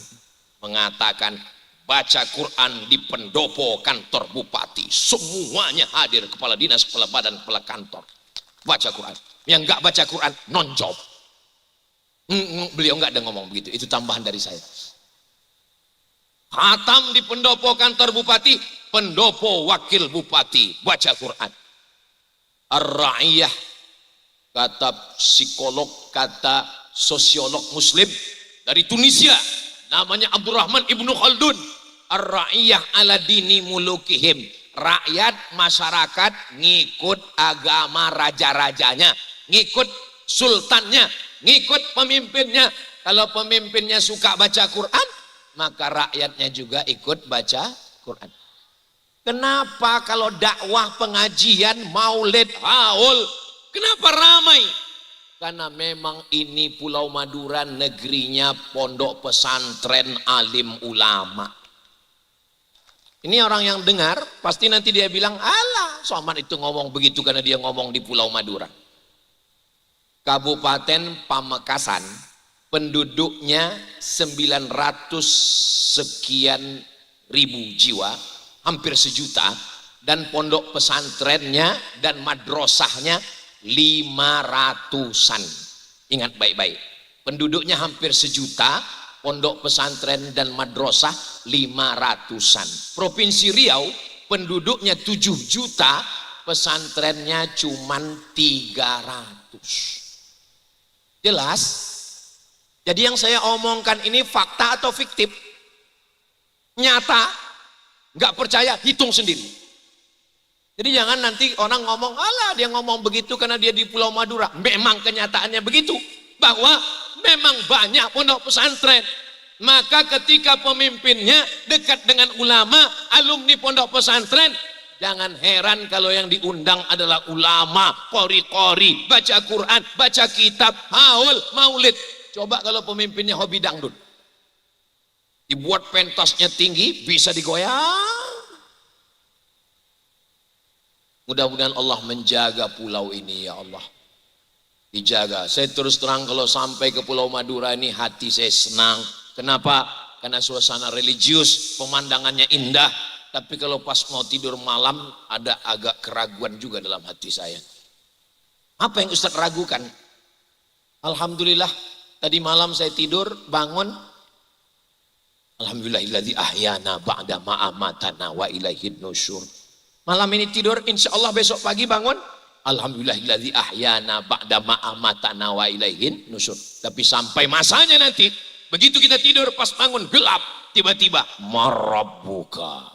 mengatakan baca Quran di pendopo kantor bupati, semuanya hadir, kepala dinas, kepala badan, kepala kantor. Baca Quran. Yang nggak baca Quran non job. Beliau nggak ada ngomong begitu. Itu tambahan dari saya. Khatam di pendopo kantor bupati, pendopo wakil bupati, baca Quran. Ar-Ra'iyah, kata psikolog, kata sosiolog muslim dari Tunisia, namanya Abdurrahman Ibnu Khaldun. Ar-Ra'iyah ala dini mulukihim. Rakyat, masyarakat ngikut agama raja-rajanya, ngikut sultannya, ngikut pemimpinnya. Kalau pemimpinnya suka baca Quran, maka rakyatnya juga ikut baca Quran. Kenapa kalau dakwah, pengajian, maulid, haul, kenapa ramai? Karena memang ini Pulau Madura negerinya pondok pesantren alim ulama. Ini orang yang dengar, pasti nanti dia bilang, alah, Somad itu ngomong begitu karena dia ngomong di Pulau Madura. Kabupaten Pamekasan, penduduknya 900 sekian ribu jiwa, hampir 1 juta, dan pondok pesantrennya dan madrasahnya 500-an. Ingat baik-baik, penduduknya hampir 1 juta, pondok pesantren dan madrasah 500-an. Provinsi Riau penduduknya 7 juta, pesantrennya cuman 300. Jelas? Jadi yang saya omongkan ini fakta atau fiktif? Nyata? Nggak percaya, hitung sendiri. Jadi jangan nanti orang ngomong, alah dia ngomong begitu karena dia di Pulau Madura. Memang kenyataannya begitu. Bahwa memang banyak pondok pesantren. Maka ketika pemimpinnya dekat dengan ulama, alumni pondok pesantren, jangan heran kalau yang diundang adalah ulama, qori-qori, baca Quran, baca kitab, haul, maulid. Coba kalau pemimpinnya hobi dangdut. Dibuat pentasnya tinggi, bisa digoyang. Mudah-mudahan Allah menjaga pulau ini ya Allah. dijaga. Saya terus terang kalau sampai ke Pulau Madura ini hati saya senang. Kenapa? Karena suasana religius, pemandangannya indah. Tapi kalau pas mau tidur malam ada agak keraguan juga dalam hati saya. Apa yang Ustaz ragukan? Alhamdulillah tadi malam saya tidur bangun. Alhamdulillahilladzi ahyana ba'da ma amatana wa ilaihin nusyur. Malam ini tidur, insya Allah besok pagi bangun. Alhamdulillahilladzi ahyana ba'da ma amatana wa ilaihin nusyur. Tapi sampai masanya nanti, begitu kita tidur pas bangun gelap, tiba-tiba marabbuka.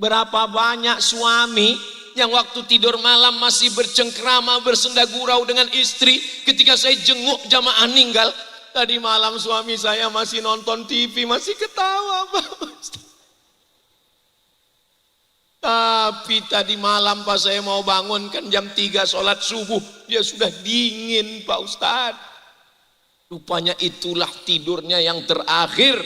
Berapa banyak suami yang waktu tidur malam masih bercengkrama, bersenda gurau dengan istri. Ketika saya jenguk jamaah ninggal, tadi malam suami saya masih nonton TV, masih ketawa Pak Ustaz. Tapi tadi malam pas saya mau bangun kan jam 3 sholat subuh, dia sudah dingin Pak Ustaz. Rupanya itulah tidurnya yang terakhir.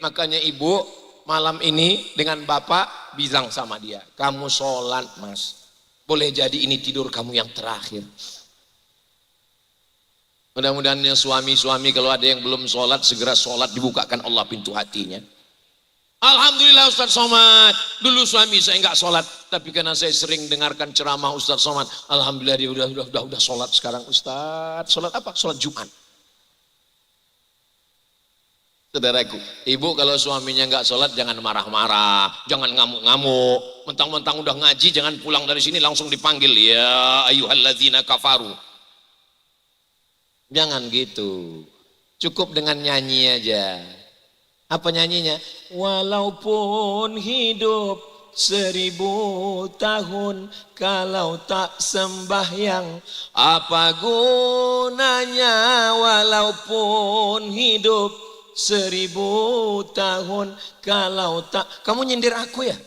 Makanya ibu malam ini dengan bapak bilang sama dia, kamu sholat mas, boleh jadi ini tidur kamu yang terakhir. Mudah-mudahan suami-suami kalau ada yang belum sholat, segera sholat, dibukakan Allah pintu hatinya. Alhamdulillah Ustaz Somad, dulu suami saya enggak sholat, tapi karena saya sering dengarkan ceramah Ustaz Somad, alhamdulillah dia udah sholat sekarang Ustaz. Sholat apa? Sholat Jumat. Saudaraku, ibu kalau suaminya enggak sholat jangan marah-marah, jangan ngamuk-ngamuk. Mentang-mentang udah ngaji jangan pulang dari sini langsung dipanggil ya ayyuhalladzina kafaru. Jangan gitu. Cukup dengan nyanyi aja. Apa nyanyinya? Walaupun hidup 1000 tahun, kalau tak sembahyang apa gunanya? Walaupun hidup 1000 tahun, kalau tak. Kamu nyindir aku ya?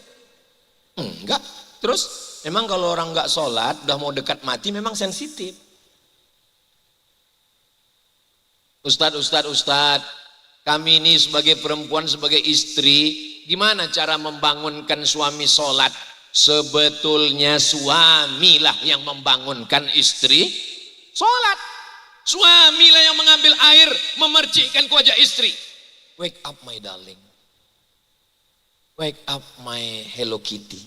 Enggak. Terus memang kalau orang enggak sholat udah mau dekat mati memang sensitif. Ustadz, kami ini sebagai perempuan, sebagai istri, gimana cara membangunkan suami sholat? Sebetulnya suamilah yang membangunkan istri sholat. Suamilah yang mengambil air, memercikkan ke wajah istri. Wake up my darling. Wake up my Hello Kitty.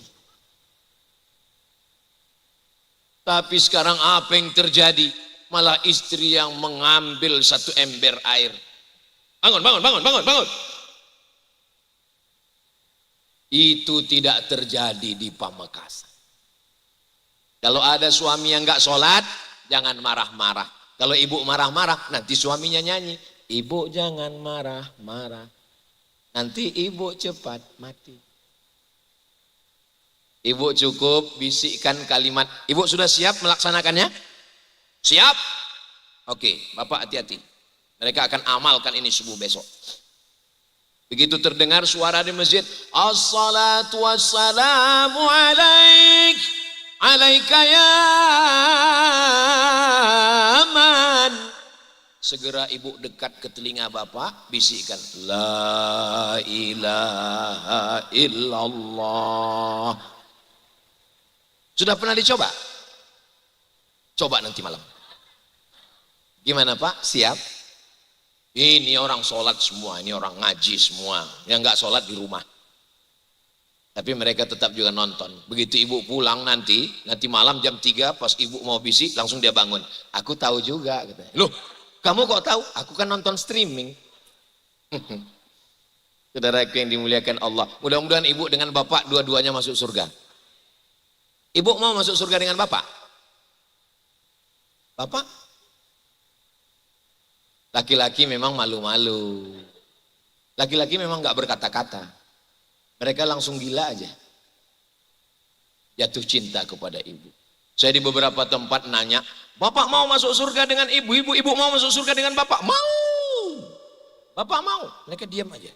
Tapi sekarang apa yang terjadi? Malah istri yang mengambil 1 ember air. Bangun. Itu tidak terjadi di Pamekasan. Kalau ada suami yang enggak sholat, jangan marah-marah. Kalau ibu marah-marah, nanti suaminya nyanyi. Ibu jangan marah-marah. Nanti ibu cepat mati. Ibu cukup bisikkan kalimat. Ibu sudah siap melaksanakannya? Siap? Oke, Bapak hati-hati. Mereka akan amalkan ini subuh besok. Begitu terdengar suara di masjid, As-salatu wassalamu alaik, alaika ya man. Segera ibu dekat ke telinga Bapak, bisikkan, La ilaha illallah. Sudah pernah dicoba? Coba nanti malam. Gimana Pak? Siap? Ini orang sholat semua, ini orang ngaji semua. Yang enggak sholat di rumah. Tapi mereka tetap juga nonton. Begitu ibu pulang nanti malam jam 3 pas ibu mau bisik langsung dia bangun. Aku tahu juga. Katanya. Loh, kamu kok tahu? Aku kan nonton streaming. Saudaraku yang dimuliakan Allah. Mudah-mudahan ibu dengan bapak dua-duanya masuk surga. Ibu mau masuk surga dengan bapak? Bapak? Laki-laki memang malu-malu. Laki-laki memang gak berkata-kata. Mereka langsung gila aja. Jatuh cinta kepada ibu. Saya di beberapa tempat nanya, Bapak mau masuk surga dengan ibu? Ibu mau masuk surga dengan bapak? Mau. Bapak mau. Mereka diam aja.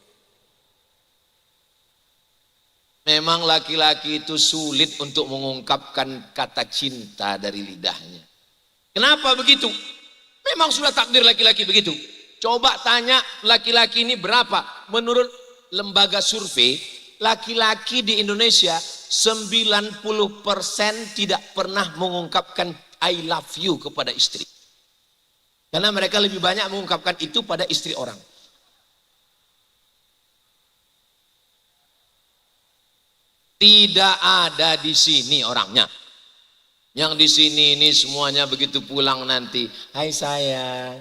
Memang laki-laki itu sulit untuk mengungkapkan kata cinta dari lidahnya. Kenapa begitu? Memang sudah takdir laki-laki begitu. Coba tanya laki-laki ini berapa? Menurut lembaga survei, laki-laki di Indonesia 90% tidak pernah mengungkapkan I love you kepada istri. Karena mereka lebih banyak mengungkapkan itu pada istri orang. Tidak ada di sini orangnya. Yang di sini ini semuanya begitu pulang nanti, hai sayang.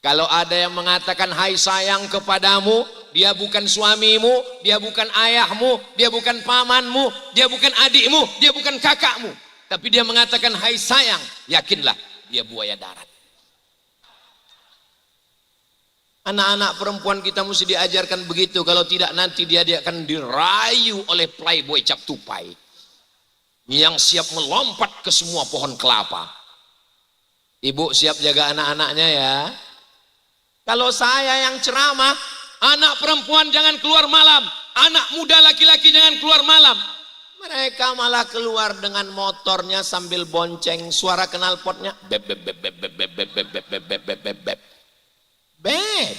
Kalau ada yang mengatakan hai sayang kepadamu, dia bukan suamimu, dia bukan ayahmu, dia bukan pamanmu, dia bukan adikmu, dia bukan kakakmu. Tapi dia mengatakan hai sayang, yakinlah dia buaya darat. Anak-anak perempuan kita mesti diajarkan begitu. Kalau tidak nanti dia akan dirayu oleh playboy cap tupai yang siap melompat ke semua pohon kelapa. Ibu siap jaga anak-anaknya ya. Kalau saya yang ceramah, anak perempuan jangan keluar malam, anak muda laki-laki jangan keluar malam. Mereka malah keluar dengan motornya sambil bonceng, suara knalpotnya beb beb beb beb beb beb beb beb beb beb beb beb beb. Beb.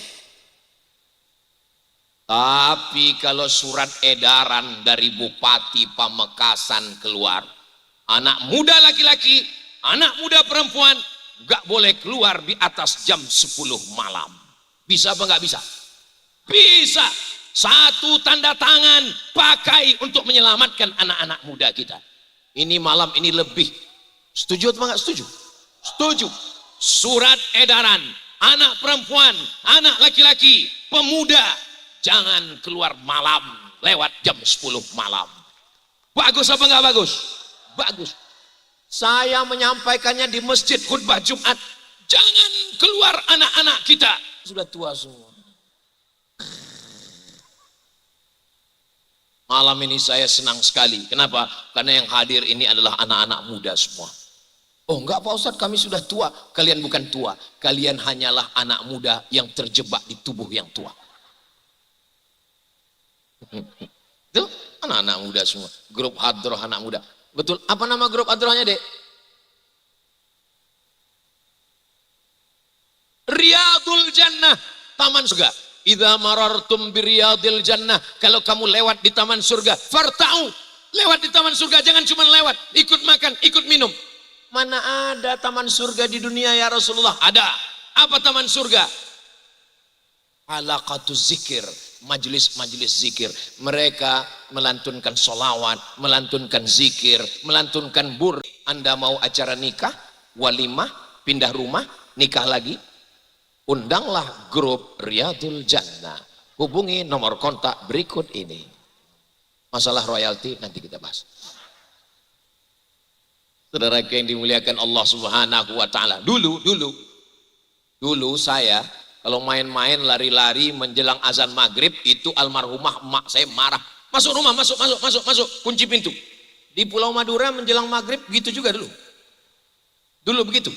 Tapi kalau surat edaran dari Bupati Pamekasan keluar, anak muda laki-laki, anak muda perempuan gak boleh keluar di atas jam 10 malam. Bisa apa gak bisa? Bisa. Satu tanda tangan pakai untuk menyelamatkan anak-anak muda kita. Ini malam ini lebih. Setuju atau gak setuju? Setuju. Surat edaran, anak perempuan, anak laki-laki, pemuda, jangan keluar malam lewat jam 10 malam. Bagus apa enggak bagus? Bagus. Saya menyampaikannya di masjid khutbah Jumat. Jangan keluar anak-anak kita. Sudah tua semua. Malam ini saya senang sekali. Kenapa? Karena yang hadir ini adalah anak-anak muda semua. Oh enggak Pak Ustadz, kami sudah tua. Kalian bukan tua. Kalian hanyalah anak muda yang terjebak di tubuh yang tua. Itu anak-anak muda semua. Grup hadroh anak muda. Betul. Apa nama grup hadrohnya, Dek? Riyadul Jannah, taman surga. Idza marartum biriyadil jannah, kalau kamu lewat di taman surga, farta'u. Lewat di taman surga, jangan cuma lewat, ikut makan, ikut minum. Mana ada taman surga di dunia ya Rasulullah? Ada. Apa taman surga? Halaqatuz zikir, majelis-majelis zikir. Mereka melantunkan solawat, melantunkan zikir, melantunkan bur. Anda mau acara nikah, walimah, pindah rumah, nikah lagi, undanglah grup Riyadul Jannah. Hubungi nomor kontak berikut ini. Masalah royalti nanti kita bahas. Saudara yang dimuliakan Allah Subhanahu wa taala. Dulu saya kalau main-main lari-lari menjelang azan maghrib, itu almarhumah emak saya marah. Masuk rumah, masuk, kunci pintu. Di Pulau Madura menjelang maghrib gitu juga dulu. Dulu begitu.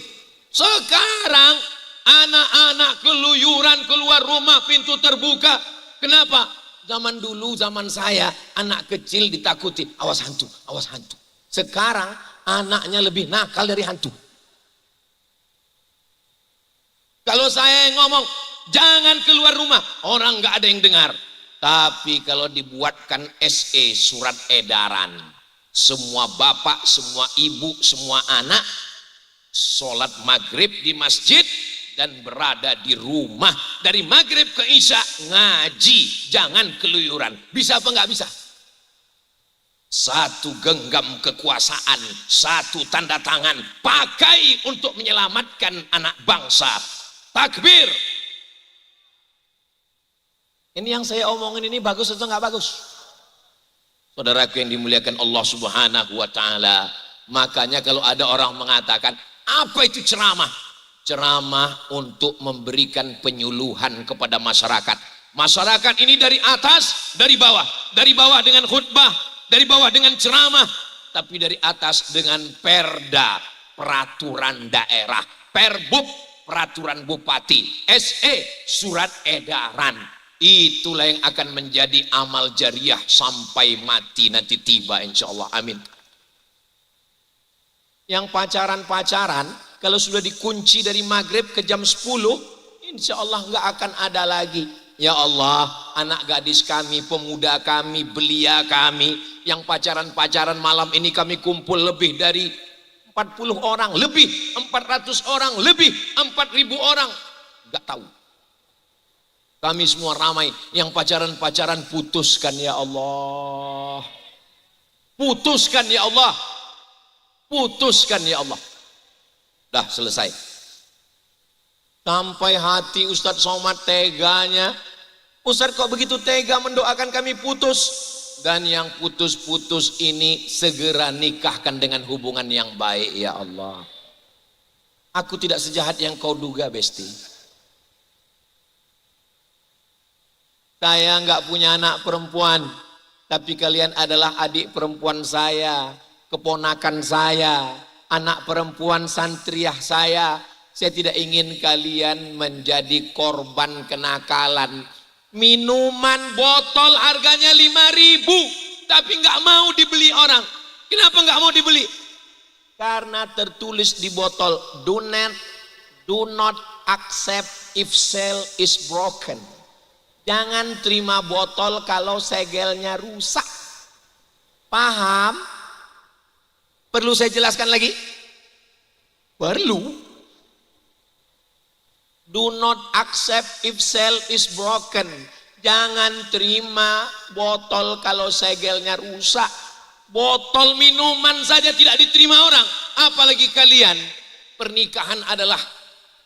Sekarang anak-anak keluyuran keluar rumah, pintu terbuka. Kenapa? Zaman dulu, zaman saya, anak kecil ditakuti, awas hantu, awas hantu. Sekarang anaknya lebih nakal dari hantu. Kalau saya ngomong jangan keluar rumah, orang nggak ada yang dengar. Tapi kalau dibuatkan SE, surat edaran, semua bapak, semua ibu, semua anak sholat maghrib di masjid dan berada di rumah dari maghrib ke isya ngaji, jangan keluyuran. Bisa apa nggak bisa? Satu genggam kekuasaan, satu tanda tangan, pakai untuk menyelamatkan anak bangsa. Takbir. Ini yang saya omongin ini bagus atau nggak bagus? Saudaraku yang dimuliakan Allah Subhanahu wa taala. Makanya kalau ada orang mengatakan, apa itu ceramah? Ceramah untuk memberikan penyuluhan kepada masyarakat. Masyarakat ini dari atas, dari bawah dengan khutbah, dari bawah dengan ceramah, tapi dari atas dengan perda, peraturan daerah, perbub, peraturan bupati, SE, surat edaran. Itulah yang akan menjadi amal jariah sampai mati nanti tiba insya Allah. Amin. Yang pacaran-pacaran, kalau sudah dikunci dari maghrib ke jam 10, insya Allah nggak akan ada lagi. Ya Allah, anak gadis kami, pemuda kami, belia kami, yang pacaran-pacaran malam ini kami kumpul lebih dari 40 orang lebih, 400 orang lebih, 4.000 orang. Enggak tahu. Kami semua ramai. Yang pacaran-pacaran putuskan ya Allah. Putuskan ya Allah. Putuskan ya Allah. Dah selesai. Sampai hati Ustadz Somad teganya. Ustadz kok begitu tega mendoakan kami putus. Dan yang putus-putus ini segera nikahkan dengan hubungan yang baik ya Allah. Aku tidak sejahat yang kau duga, Besti. Saya nggak punya anak perempuan, tapi kalian adalah adik perempuan saya, keponakan saya, anak perempuan santriah saya. Saya tidak ingin kalian menjadi korban kenakalan. Minuman botol harganya 5.000, tapi nggak mau dibeli orang. Kenapa nggak mau dibeli? Karena tertulis di botol, do not accept if seal is broken. Jangan terima botol kalau segelnya rusak. Paham? Perlu saya jelaskan lagi? Perlu. Do not accept if seal is broken. Jangan terima botol kalau segelnya rusak. Botol minuman saja tidak diterima orang, apalagi kalian. Pernikahan adalah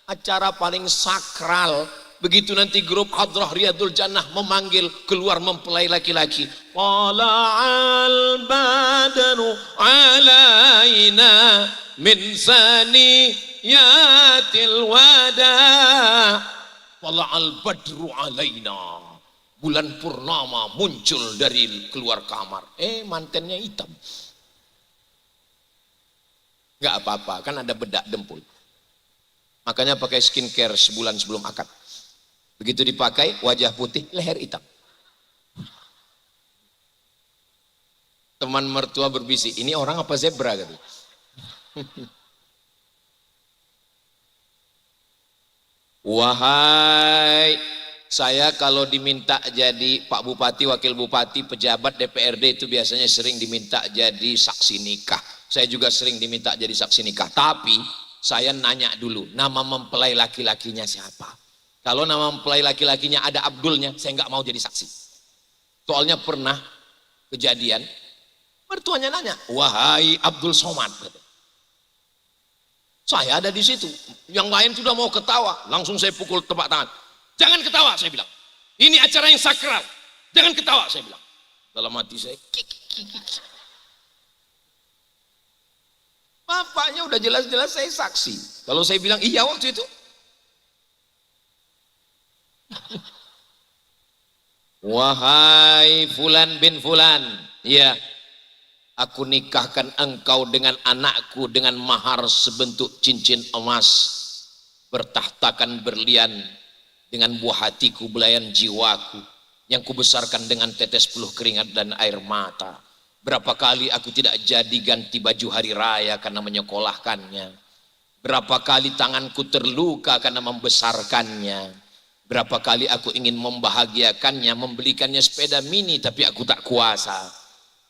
acara paling sakral. Begitu nanti grup Hadrah Riyadul Jannah memanggil keluar mempelai laki-laki. Tala'al badru alaina min saniyatil wada. Tala'al badru alaina. Bulan purnama muncul dari keluar kamar. Mantennya hitam. Gak apa-apa, kan ada bedak dempul. Makanya pakai skincare sebulan sebelum akad. Begitu dipakai, wajah putih, leher hitam. Teman mertua berbisik, ini orang apa zebra gitu. Wahai, saya kalau diminta jadi Pak Bupati, Wakil Bupati, pejabat DPRD itu biasanya sering diminta jadi saksi nikah. Saya juga sering diminta jadi saksi nikah. Tapi saya nanya dulu, nama mempelai laki-lakinya siapa? Kalau nama mempelai laki-lakinya ada Abdulnya, saya nggak mau jadi saksi. Soalnya pernah kejadian, mertuanya nanya, wahai Abdul Somad. Saya ada di situ. Yang lain sudah mau ketawa, langsung saya pukul tepuk tangan. Jangan ketawa, saya bilang. Ini acara yang sakral. Jangan ketawa, saya bilang. Dalam hati saya, bapaknya udah jelas-jelas saya saksi. Kalau saya bilang iya waktu itu, wahai Fulan bin Fulan, ya, aku nikahkan engkau dengan anakku dengan mahar sebentuk cincin emas, bertahtakan berlian, dengan buah hatiku, belayan jiwaku, yang kubesarkan dengan tetes peluh keringat dan air mata. Berapa kali aku tidak jadi ganti baju hari raya karena menyekolahkannya. Berapa kali tanganku terluka karena membesarkannya. Berapa kali aku ingin membahagiakannya, membelikannya sepeda mini, tapi aku tak kuasa.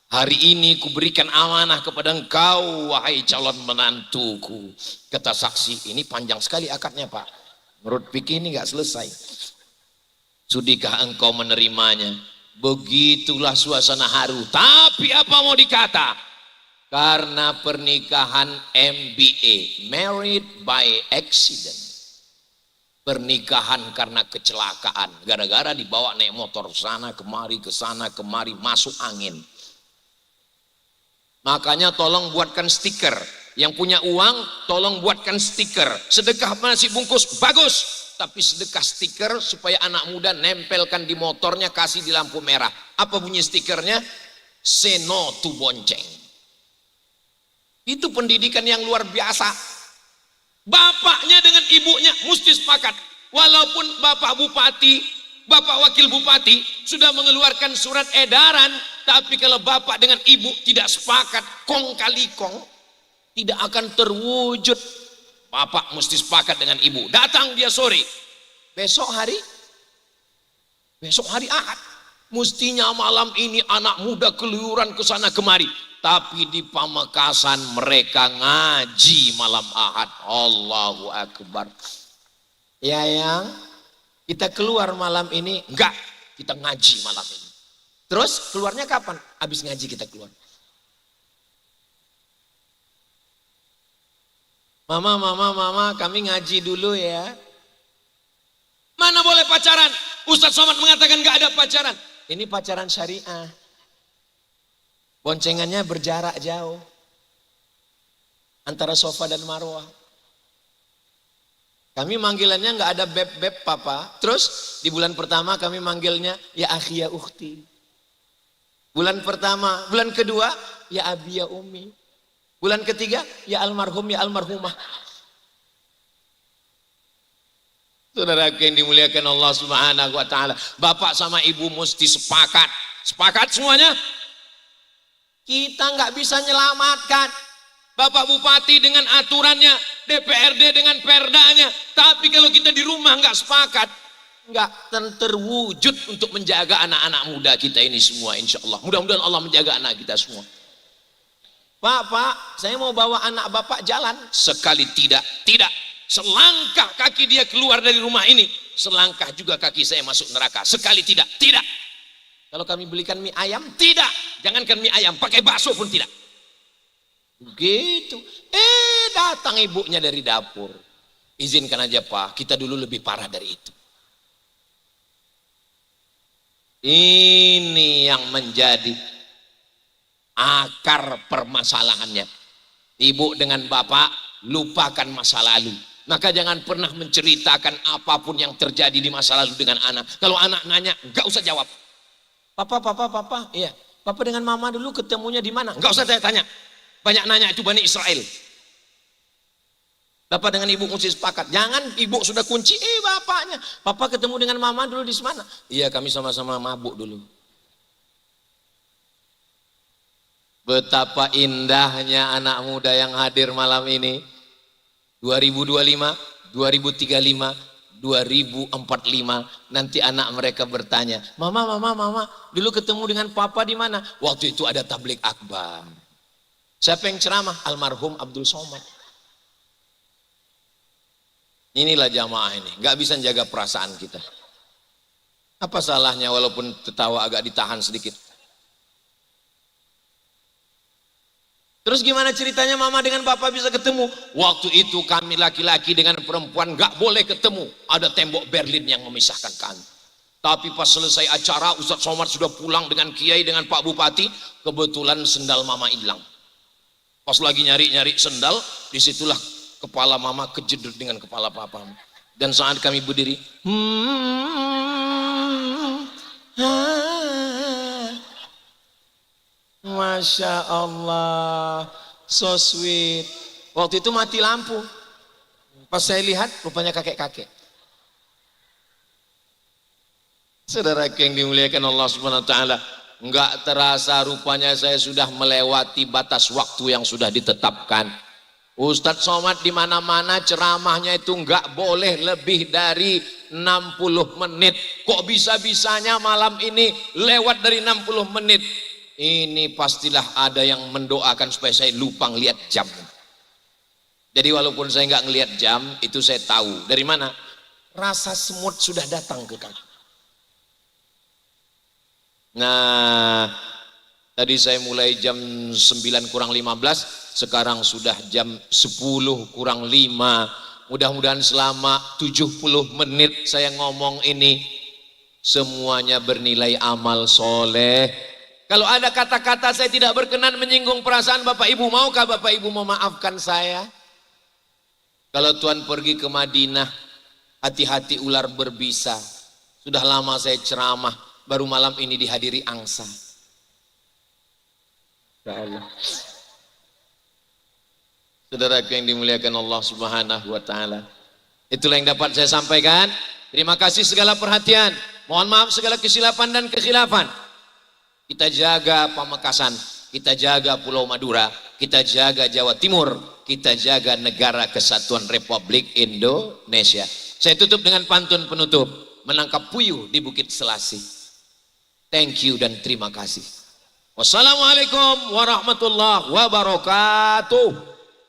Hari ini kuberikan amanah kepada engkau, wahai calon menantuku. Kata saksi, ini panjang sekali akadnya Pak. Menurut fikih ini nggak selesai. Sudikah engkau menerimanya? Begitulah suasana haru. Tapi apa mau dikata? Karena pernikahan MBA, married by accident. Pernikahan karena kecelakaan, gara-gara dibawa naik motor sana kemari, masuk angin. Makanya tolong buatkan stiker. Yang punya uang tolong buatkan stiker. Sedekah nasi bungkus bagus, tapi sedekah stiker supaya anak muda nempelkan di motornya, kasih di lampu merah. Apa bunyi stikernya? Say no to bonceng. Itu pendidikan yang luar biasa. Bapaknya dengan ibunya mesti sepakat. Walaupun bapak bupati, bapak wakil bupati sudah mengeluarkan surat edaran, tapi kalau bapak dengan ibu tidak sepakat, kong kali kong, tidak akan terwujud. Bapak mesti sepakat dengan ibu. Datang dia sore, besok hari Ahad, Mestinya malam ini anak muda keluyuran ke sana kemari. Tapi di Pamekasan mereka ngaji malam Ahad. Allahu Akbar. Ya yang kita keluar malam ini, enggak, kita ngaji malam ini. Terus keluarnya kapan? Habis ngaji kita keluar. Mama, kami ngaji dulu ya. Mana boleh pacaran? Ustadz Somad mengatakan enggak ada pacaran. Ini pacaran syariah. Boncengannya berjarak jauh. Antara sofa dan marwah. Kami manggilannya nggak ada beb-beb papa. Terus di bulan pertama kami manggilnya ya akhi ya ukhti. Bulan pertama, bulan kedua ya abi ya umi. Bulan ketiga ya almarhum ya almarhumah. Saudara yang dimuliakan Allah Subhanahu wa taala, bapak sama ibu mesti sepakat. Sepakat semuanya? Kita nggak bisa menyelamatkan. Bapak Bupati dengan aturannya, DPRD dengan perdanya. Tapi kalau kita di rumah nggak sepakat, nggak terwujud untuk menjaga anak-anak muda kita ini semua, insya Allah. Mudah-mudahan Allah menjaga anak kita semua. Pak, saya mau bawa anak bapak jalan. Sekali tidak. Selangkah kaki dia keluar dari rumah ini, selangkah juga kaki saya masuk neraka. Sekali tidak. Kalau kami belikan mie ayam, tidak. Jangankan mie ayam, pakai bakso pun tidak. Begitu. Datang ibunya dari dapur. Izinkan aja Pak, kita dulu lebih parah dari itu. Ini yang menjadi akar permasalahannya. Ibu dengan bapak lupakan masa lalu. Maka jangan pernah menceritakan apapun yang terjadi di masa lalu dengan anak. Kalau anak nanya, enggak usah jawab. Papa, iya. Papa dengan mama dulu ketemunya di mana? Enggak usah saya tanya. Banyak nanya itu Bani Israel. Bapak dengan ibu mesti sepakat. Jangan ibu sudah kunci, bapaknya. Papa ketemu dengan mama dulu di mana? Iya, kami sama-sama mabuk dulu. Betapa indahnya anak muda yang hadir malam ini. 2025, 2035, 2045 nanti anak mereka bertanya, mama, dulu ketemu dengan papa di mana? Waktu itu ada tablik akbar. Siapa yang ceramah? Almarhum Abdul Somad. Inilah jamaah ini, nggak bisa jaga perasaan kita. Apa salahnya walaupun tertawa agak ditahan sedikit? Terus gimana ceritanya mama dengan papa bisa ketemu? Waktu itu kami laki-laki dengan perempuan gak boleh ketemu. Ada tembok Berlin yang memisahkan kami. Tapi pas selesai acara, Ustadz Somad sudah pulang dengan kiai, dengan Pak Bupati. Kebetulan sendal mama hilang. Pas lagi nyari-nyari sendal, disitulah kepala mama kejedut dengan kepala papa. Dan saat kami berdiri, Masya Allah, so sweet. Waktu itu mati lampu. Pas saya lihat, rupanya kakek-kakek. Saudara yang dimuliakan Allah Subhanahu wa taala, enggak terasa rupanya saya sudah melewati batas waktu yang sudah ditetapkan. Ustadz Somad di mana-mana ceramahnya itu enggak boleh lebih dari 60 menit. Kok bisa-bisanya malam ini lewat dari 60 menit? Ini pastilah ada yang mendoakan supaya saya lupa ngelihat jam. Jadi walaupun saya nggak ngelihat jam, itu saya tahu. Dari mana? Rasa semut sudah datang ke kaki. Nah, tadi saya mulai jam 9 kurang 15, sekarang sudah jam 10 kurang 5. Mudah-mudahan selama 70 menit saya ngomong ini, semuanya bernilai amal soleh. Kalau ada kata-kata saya tidak berkenan menyinggung perasaan Bapak Ibu, maukah Bapak Ibu memaafkan saya? Kalau Tuhan pergi ke Madinah, hati-hati ular berbisa. Sudah lama saya ceramah, baru malam ini dihadiri angsa. Ya Allah. Saudara yang dimuliakan Allah Subhanahu wa taala. Itulah yang dapat saya sampaikan. Terima kasih segala perhatian. Mohon maaf segala kesilapan dan kekhilafan. Kita jaga Pamekasan, kita jaga Pulau Madura, kita jaga Jawa Timur, kita jaga Negara Kesatuan Republik Indonesia. Saya tutup dengan pantun penutup, menangkap puyuh di Bukit Selasih. Thank you dan terima kasih. Wassalamualaikum warahmatullahi wabarakatuh.